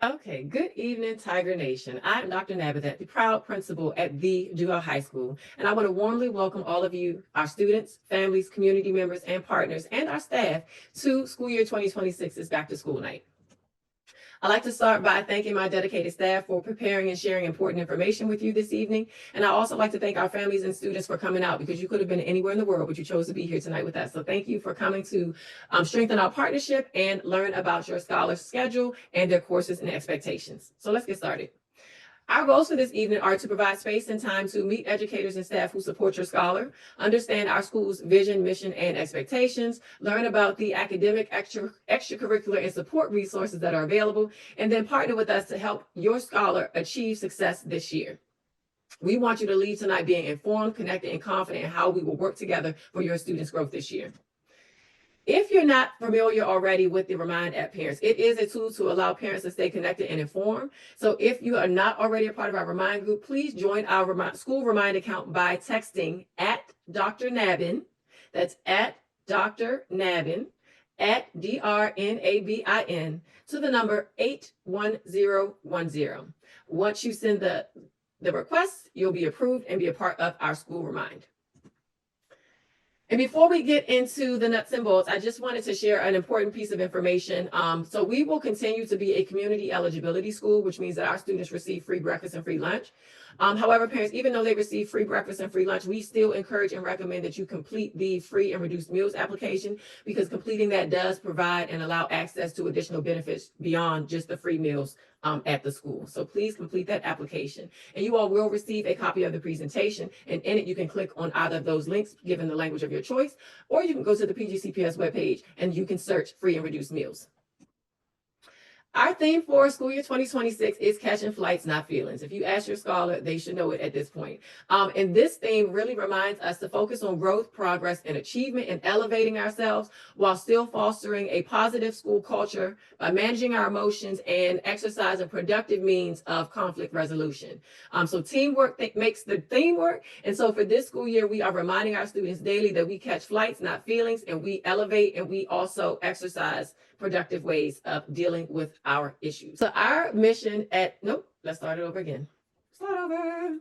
Okay, good evening, Tiger Nation. I'm Dr. Nabadet, the proud principal at the DuVal High School, and I want to warmly welcome all of you, our students, families, community members, and partners, and our staff to school year 2026's Back to School Night. I'd like to start by thanking my dedicated staff for preparing and sharing important information with you this evening. And I also like to thank our families and students for coming out because you could have been anywhere in the world, but you chose to be here tonight with us. So thank you for coming to strengthen our partnership and learn about your scholar's schedule and their courses and expectations. So let's get started. Our goals for this evening are to provide space and time to meet educators and staff who support your scholar, understand our school's vision, mission, and expectations, learn about the academic, extracurricular, and support resources that are available, and then partner with us to help your scholar achieve success this year. We want you to leave tonight being informed, connected, and confident in how we will work together for your students' growth this year. If you're not familiar already with the Remind app, parents, it is a tool to allow parents to stay connected and informed. So if you are not already a part of our Remind group, please join our school Remind account by texting at Dr. Nabin. That's at Dr. Nabin, at DRNABIN, to the number 81010. Once you send the request, you'll be approved and be a part of our school Remind. And before we get into the nuts and bolts, I just wanted to share an important piece of information. So we will continue to be a community eligibility school, which means that our students receive free breakfast and free lunch. However, parents, even though they receive free breakfast and free lunch, we still encourage and recommend that you complete the free and reduced meals application, because completing that does provide and allow access to additional benefits beyond just the free meals at the school. So please complete that application. And you all will receive a copy of the presentation, and in it you can click on either of those links given the language of your choice, or you can go to the PGCPS webpage and you can search free and reduced meals. Our theme for school year 2026 is catching flights, not feelings. If you ask your scholar, they should know it at this point. And this theme really reminds us to focus on growth, progress, and achievement, and elevating ourselves while still fostering a positive school culture by managing our emotions and exercising productive means of conflict resolution. So teamwork makes the theme work. And so for this school year, we are reminding our students daily that we catch flights, not feelings, and we elevate, and we also exercise productive ways of dealing with our issues. So our mission let's start it over again. Start over.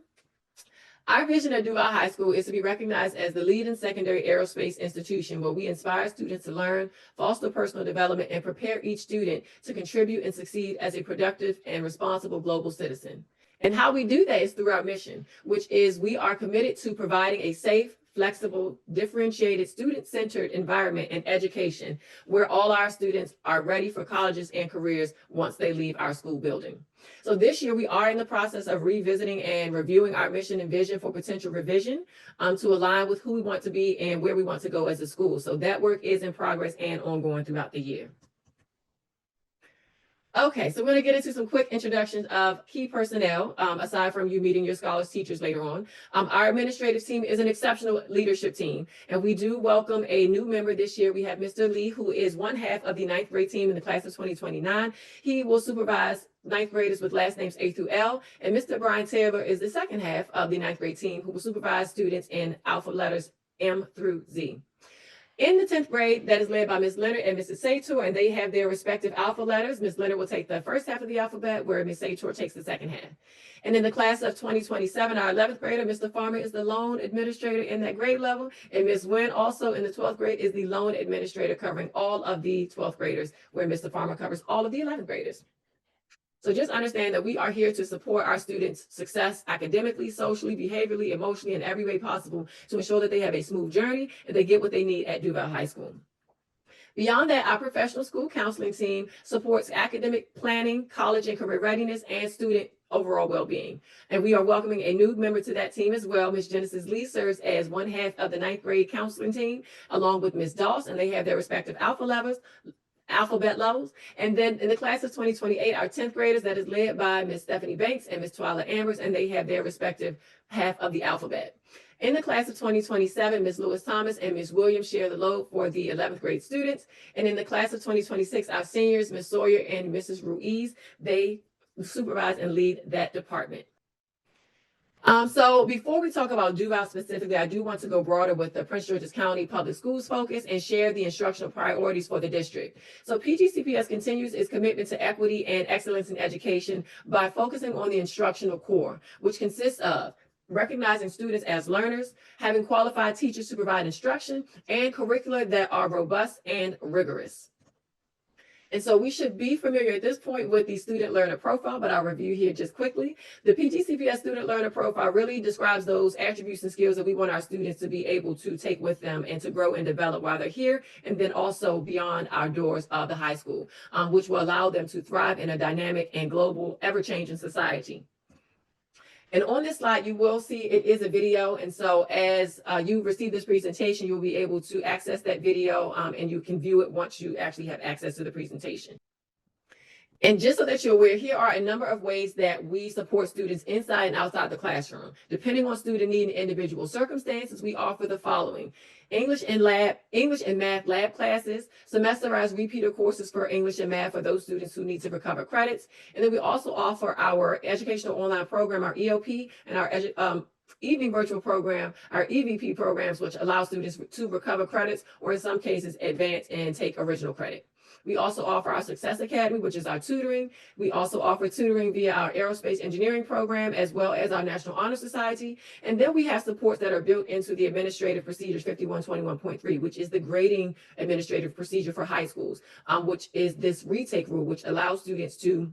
Our vision at DuVal High School is to be recognized as the leading secondary aerospace institution where we inspire students to learn, foster personal development, and prepare each student to contribute and succeed as a productive and responsible global citizen. And how we do that is through our mission, which is we are committed to providing a safe, flexible, differentiated, student-centered environment and education where all our students are ready for colleges and careers once they leave our school building. So this year we are in the process of revisiting and reviewing our mission and vision for potential revision to align with who we want to be and where we want to go as a school. So that work is in progress and ongoing throughout the year. Okay, so we're going to get into some quick introductions of key personnel, aside from you meeting your scholars teachers later on. Our administrative team is an exceptional leadership team, and we do welcome a new member this year. We have Mr. Lee, who is one half of the 9th grade team in the class of 2029. He will supervise 9th graders with last names A through L, and Mr. Brian Taylor is the second half of the 9th grade team who will supervise students in alpha letters M through Z. In the 10th grade, that is led by Ms. Leonard and Mrs. Sator, and they have their respective alpha letters. Ms. Leonard will take the first half of the alphabet, where Ms. Sator takes the second half. And in the class of 2027, our 11th grader, Mr. Farmer, is the lone administrator in that grade level, and Ms. Wynn, also in the 12th grade, is the lone administrator covering all of the 12th graders, where Mr. Farmer covers all of the 11th graders. So just understand that we are here to support our students' success academically, socially, behaviorally, emotionally, in every way possible to ensure that they have a smooth journey and they get what they need at DuVal High School. Beyond that, our professional school counseling team supports academic planning, college and career readiness, and student overall well-being. And we are welcoming a new member to that team as well. Ms. Genesis Lee serves as one half of the 9th grade counseling team, along with Ms. Doss, and they have their respective alphabet levels. And then in the class of 2028, our 10th graders, that is led by Ms. Stephanie Banks and Ms. Twyla Ambers, and they have their respective half of the alphabet. In the class of 2027, Ms. Lewis Thomas and Ms. Williams share the load for the 11th grade students. And in the class of 2026, our seniors, Ms. Sawyer and Mrs. Ruiz, they supervise and lead that department. So before we talk about DuVal specifically, I do want to go broader with the Prince George's County Public Schools focus and share the instructional priorities for the district. So PGCPS continues its commitment to equity and excellence in education by focusing on the instructional core, which consists of recognizing students as learners, having qualified teachers to provide instruction, and curricula that are robust and rigorous. And so we should be familiar at this point with the student learner profile, but I'll review here just quickly. The PGCPS student learner profile really describes those attributes and skills that we want our students to be able to take with them and to grow and develop while they're here, and then also beyond our doors of the high school, which will allow them to thrive in a dynamic and global, ever-changing society. And on this slide, you will see it is a video. And so as you receive this presentation, you'll be able to access that video and you can view it once you actually have access to the presentation. And just so that you're aware, here are a number of ways that we support students inside and outside the classroom. Depending on student need and individual circumstances, we offer the following: English and math lab classes, semesterized repeater courses for English and math for those students who need to recover credits. And then we also offer our educational online program, our EOP, and our evening virtual program, our EVP programs, which allow students to recover credits or in some cases advance and take original credit. We also offer our Success Academy, which is our tutoring. We also offer tutoring via our aerospace engineering program, as well as our National Honor Society. And then we have supports that are built into the Administrative Procedures 5121.3, which is the grading administrative procedure for high schools, which is this retake rule, which allows students to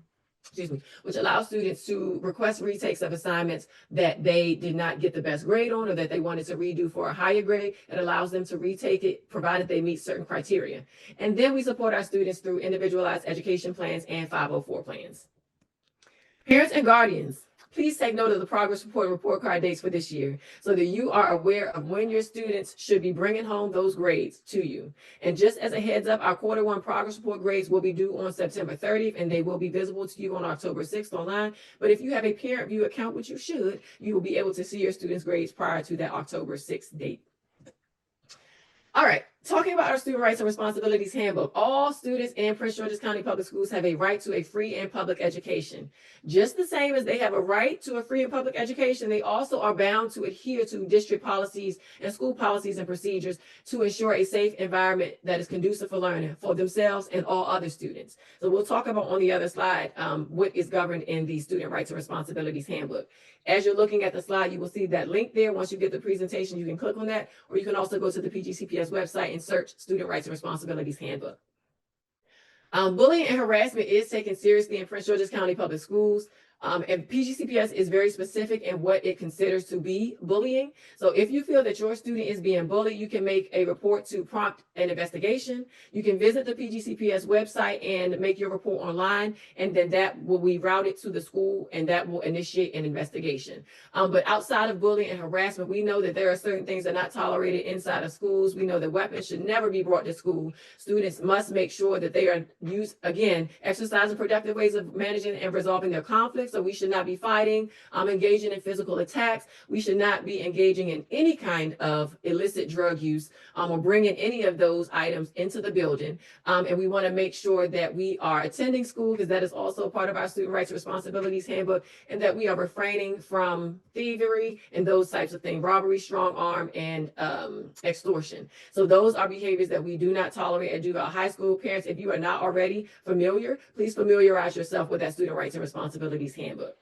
request retakes of assignments that they did not get the best grade on or that they wanted to redo for a higher grade. It allows them to retake it, provided they meet certain criteria. And then we support our students through individualized education plans and 504 plans. Parents and guardians, please take note of the progress report and report card dates for this year so that you are aware of when your students should be bringing home those grades to you. And just as a heads up, our Q1 progress report grades will be due on September 30th, and they will be visible to you on October 6th online. But if you have a parent view account, which you should, you will be able to see your students' grades prior to that October 6th date. All right, talking about our Student Rights and Responsibilities Handbook, all students in Prince George's County Public Schools have a right to a free and public education. Just the same as they have a right to a free and public education, they also are bound to adhere to district policies and school policies and procedures to ensure a safe environment that is conducive for learning for themselves and all other students. So we'll talk about on the other slide what is governed in the Student Rights and Responsibilities Handbook. As you're looking at the slide, you will see that link there. Once you get the presentation, you can click on that, or you can also go to the PGCPS website and search Student Rights and Responsibilities Handbook. Bullying and harassment is taken seriously in Prince George's County Public Schools. And PGCPS is very specific in what it considers to be bullying. So if you feel that your student is being bullied, you can make a report to prompt an investigation. You can visit the PGCPS website and make your report online, and then that will be routed to the school and that will initiate an investigation. But outside of bullying and harassment, we know that there are certain things that are not tolerated inside of schools. We know that weapons should never be brought to school. Students must make sure that they are exercising productive ways of managing and resolving their conflicts. So we should not be fighting, engaging in physical attacks. We should not be engaging in any kind of illicit drug use or bringing any of those items into the building. And we want to make sure that we are attending school, because that is also part of our Student Rights and Responsibilities Handbook, and that we are refraining from thievery and those types of things, robbery, strong arm, and extortion. So those are behaviors that we do not tolerate at DuVal High School. Parents, if you are not already familiar, please familiarize yourself with that Student Rights and Responsibilities Handbook.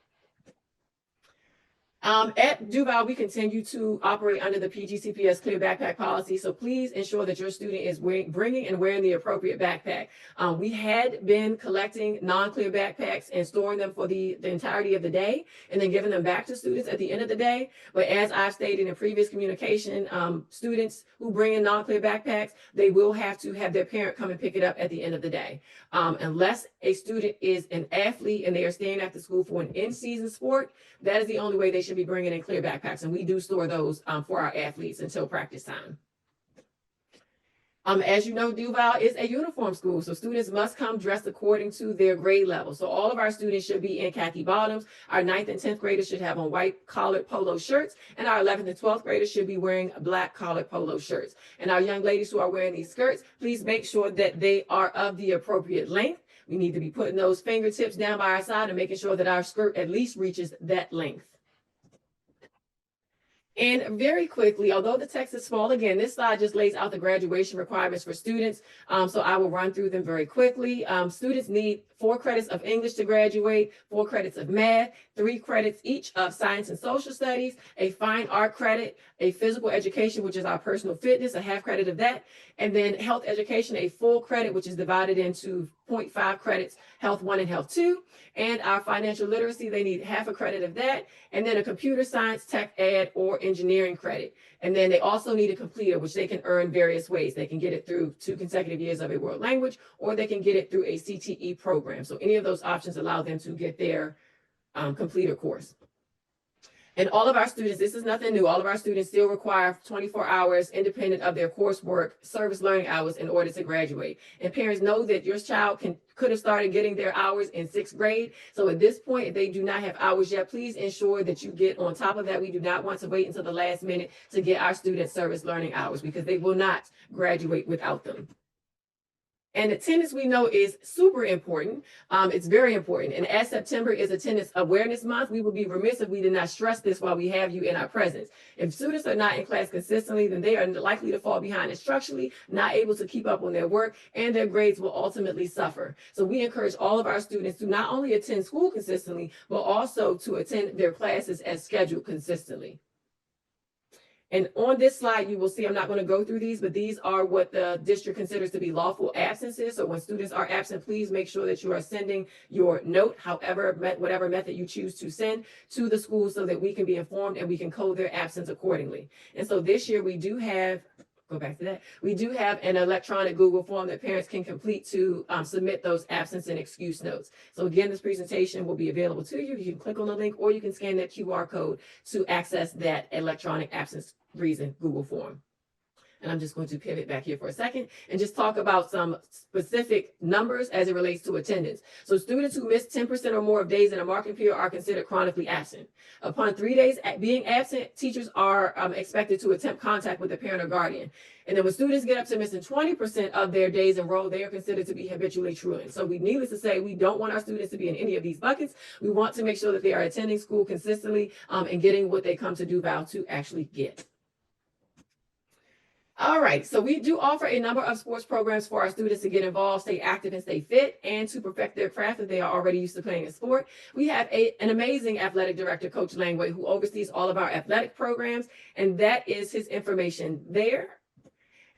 At DuVal, we continue to operate under the PGCPS Clear Backpack Policy, so please ensure that your student is bringing and wearing the appropriate backpack. We had been collecting non-clear backpacks and storing them for the entirety of the day, and then giving them back to students at the end of the day. But as I've stated in previous communication, students who bring in non-clear backpacks, they will have to have their parent come and pick it up at the end of the day. Unless a student is an athlete and they are staying after school for an in-season sport, that is the only way they should be bringing in clear backpacks, and we do store those for our athletes until practice time. As you know, DuVal is a uniform school, so students must come dressed according to their grade level. So all of our students should be in khaki bottoms. Our 9th and 10th graders should have on white collared polo shirts, and our 11th and 12th graders should be wearing black collared polo shirts. And our young ladies who are wearing these skirts, please make sure that they are of the appropriate length. We need to be putting those fingertips down by our side and making sure that our skirt at least reaches that length. And very quickly, although the text is small, again, this slide just lays out the graduation requirements for students. So I will run through them very quickly. Students need 4 credits of English to graduate, 4 credits of math, 3 credits each of science and social studies, a fine art credit, a physical education, which is our personal fitness, a half credit of that, and then health education, a full credit, which is divided into 0.5 credits, health 1 and health 2, and our financial literacy, they need half a credit of that, and then a computer science, tech ed, or engineering credit. And then they also need a completer, which they can earn various ways. They can get it through 2 consecutive years of a world language, or they can get it through a CTE program. So any of those options allow them to get their completer course. And all of our students, this is nothing new, all of our students still require 24 hours independent of their coursework, service learning hours in order to graduate. And parents know that your child could have started getting their hours in 6th grade. So at this point, if they do not have hours yet, please ensure that you get on top of that. We do not want to wait until the last minute to get our students service learning hours because they will not graduate without them. And attendance, we know, is super important. It's very important. And as September is Attendance Awareness Month, we would be remiss if we did not stress this while we have you in our presence. If students are not in class consistently, then they are likely to fall behind instructionally, not able to keep up on their work, and their grades will ultimately suffer. So we encourage all of our students to not only attend school consistently, but also to attend their classes as scheduled consistently. And on this slide, you will see, I'm not going to go through these, but these are what the district considers to be lawful absences. So when students are absent, please make sure that you are sending your note, whatever method you choose to send, to the school so that we can be informed and we can code their absence accordingly. And so this year we do have, go back to that, we do have an electronic Google form that parents can complete to submit those absence and excuse notes. So again, this presentation will be available to you. You can click on the link or you can scan that QR code to access that electronic absence reason Google form. And I'm just going to pivot back here for a second and just talk about some specific numbers as it relates to attendance. So students who miss 10% or more of days in a marking period are considered chronically absent. Upon 3 days being absent, teachers are expected to attempt contact with the parent or guardian. And then when students get up to missing 20% of their days enrolled, they are considered to be habitually truant. So needless to say, we don't want our students to be in any of these buckets. We want to make sure that they are attending school consistently and getting what they come to DuVal to actually get. All right, so we do offer a number of sports programs for our students to get involved, stay active, and stay fit, and to perfect their craft if they are already used to playing a sport. We have an amazing athletic director, Coach Langway, who oversees all of our athletic programs, and that is his information there.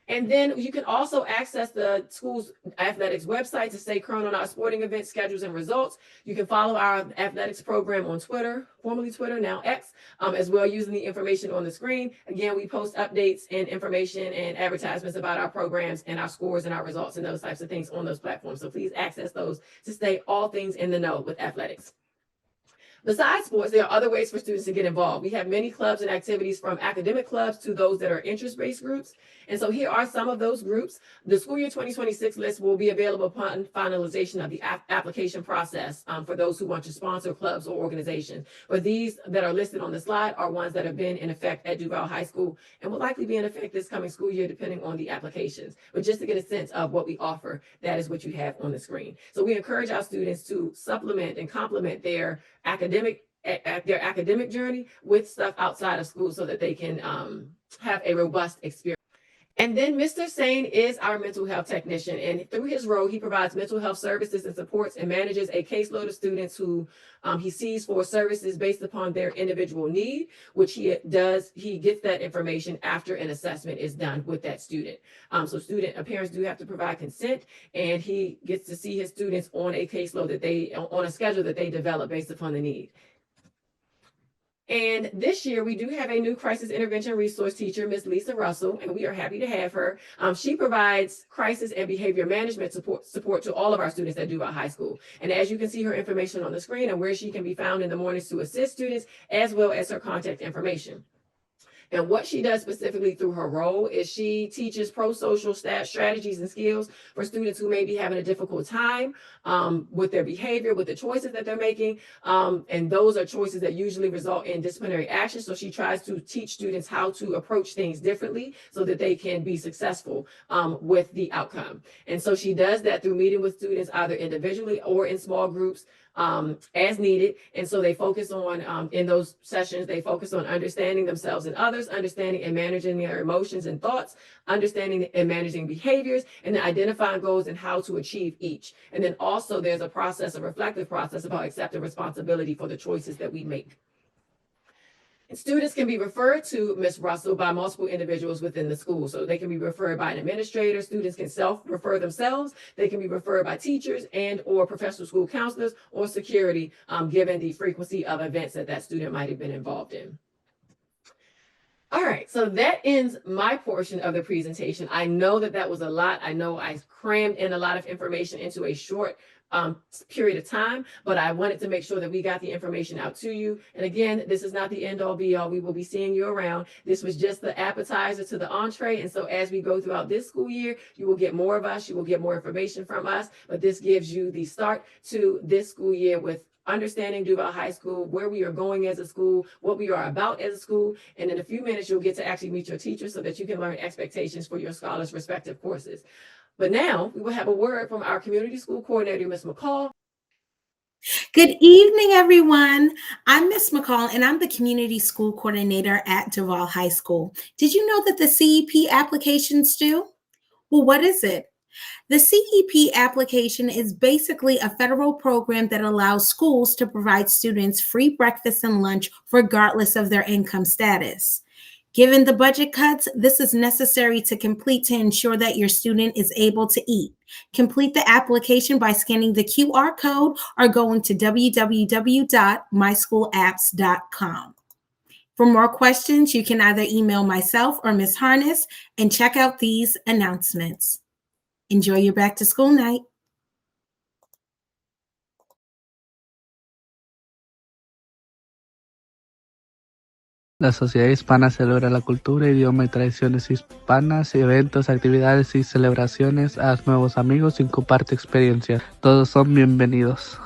And then you can also access the school's athletics website to stay current on our sporting events, schedules, and results. You can follow our athletics program on Twitter, formerly Twitter, now X, as well, using the information on the screen. Again, we post updates and information and advertisements about our programs and our scores and our results and those types of things on those platforms. So please access those to stay all things in the know with athletics. Besides sports, there are other ways for students to get involved. We have many clubs and activities, from academic clubs to those that are interest-based groups. And so here are some of those groups. The school year 2026 list will be available upon finalization of the application process for those who want to sponsor clubs or organizations. But these that are listed on the slide are ones that have been in effect at DuVal High School and will likely be in effect this coming school year, depending on the applications. But just to get a sense of what we offer, that is what you have on the screen. So we encourage our students to supplement and complement their academic journey with stuff outside of school so that they can have a robust experience. And then Mr. Sane is our mental health technician, and through his role, he provides mental health services and supports and manages a caseload of students who he sees for services based upon their individual need, which he gets that information after an assessment is done with that student. So parents do have to provide consent, and he gets to see his students on a caseload on a schedule that they develop based upon the need. And this year, we do have a new crisis intervention resource teacher, Ms. Lisa Russell, and we are happy to have her. She provides crisis and behavior management support to all of our students at DuVal High School. And as you can see her information on the screen and where she can be found in the mornings to assist students, as well as her contact information. And what she does specifically through her role is she teaches pro-social strategies and skills for students who may be having a difficult time with their behavior, with the choices that they're making. And those are choices that usually result in disciplinary action. So she tries to teach students how to approach things differently so that they can be successful with the outcome. And so she does that through meeting with students either individually or in small groups as needed. And so they focus on, in those sessions, they focus on understanding themselves and others, understanding and managing their emotions and thoughts, understanding and managing behaviors, and then identifying goals and how to achieve each. And then also there's a reflective process about accepting responsibility for the choices that we make. And students can be referred to Ms. Russell by multiple individuals within the school. So they can be referred by an administrator. Students can self-refer themselves. They can be referred by teachers and or professional school counselors or security, given the frequency of events that student might have been involved in. All right, so that ends my portion of the presentation. I know that was a lot. I know I crammed in a lot of information into a short period of time, but I wanted to make sure that we got the information out to you. And again, this is not the end all be all. We will be seeing you around. This was just the appetizer to the entree. And so as we go throughout this school year, you will get more of us. You will get more information from us, but this gives you the start to this school year with understanding DuVal High School, where we are going as a school, what we are about as a school. And in a few minutes, you'll get to actually meet your teachers so that you can learn expectations for your scholars' respective courses. But now we will have a word from our community school coordinator, Ms. McCall. Good evening, everyone. I'm Ms. McCall, and I'm the community school coordinator at DuVal High School. Did you know that the CEP application's due? Well, what is it? The CEP application is basically a federal program that allows schools to provide students free breakfast and lunch regardless of their income status. Given the budget cuts, this is necessary to complete to ensure that your student is able to eat. Complete the application by scanning the QR code or going to www.myschoolapps.com. For more questions, you can either email myself or Ms. Harness and check out these announcements. Enjoy your back to school night. La Sociedad Hispana celebra la cultura, idioma y tradiciones hispanas, eventos, actividades y celebraciones. Haz nuevos amigos y comparte experiencias. Todos son bienvenidos.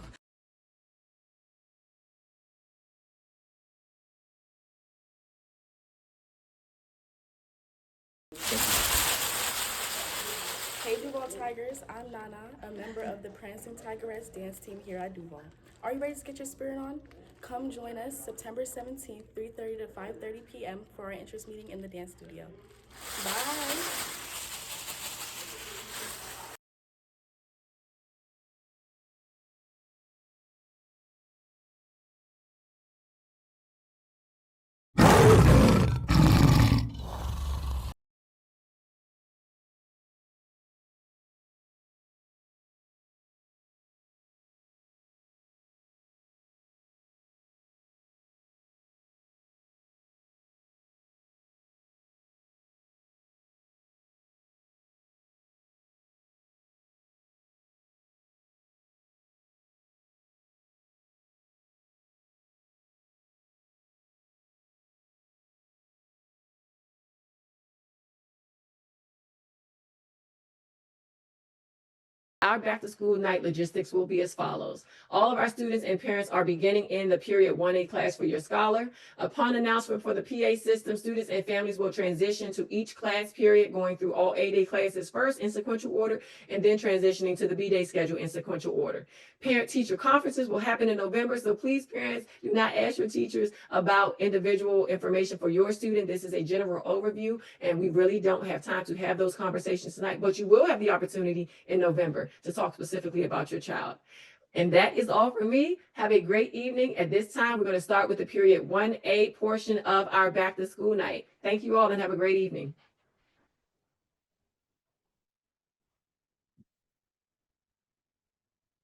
Hey DuVal Tigers, I'm Nana, a member of the Prancing Tigeress dance team here at DuVal. Are you ready to get your spirit on? Come join us September 17th, 3:30 to 5:30 p.m. for our interest meeting in the dance studio. Bye! Our back to school night logistics will be as follows. All of our students and parents are beginning in the period 1A class for your scholar. Upon announcement for the PA system, students and families will transition to each class period, going through all A-Day classes first in sequential order, and then transitioning to the B-Day schedule in sequential order. Parent-teacher conferences will happen in November, so please, parents, do not ask your teachers about individual information for your student. This is a general overview, and we really don't have time to have those conversations tonight, but you will have the opportunity in November to talk specifically about your child. And that is all for me. Have a great evening. At this time, we're going to start with the period 1A portion of our back to school night. Thank you all and have a great evening.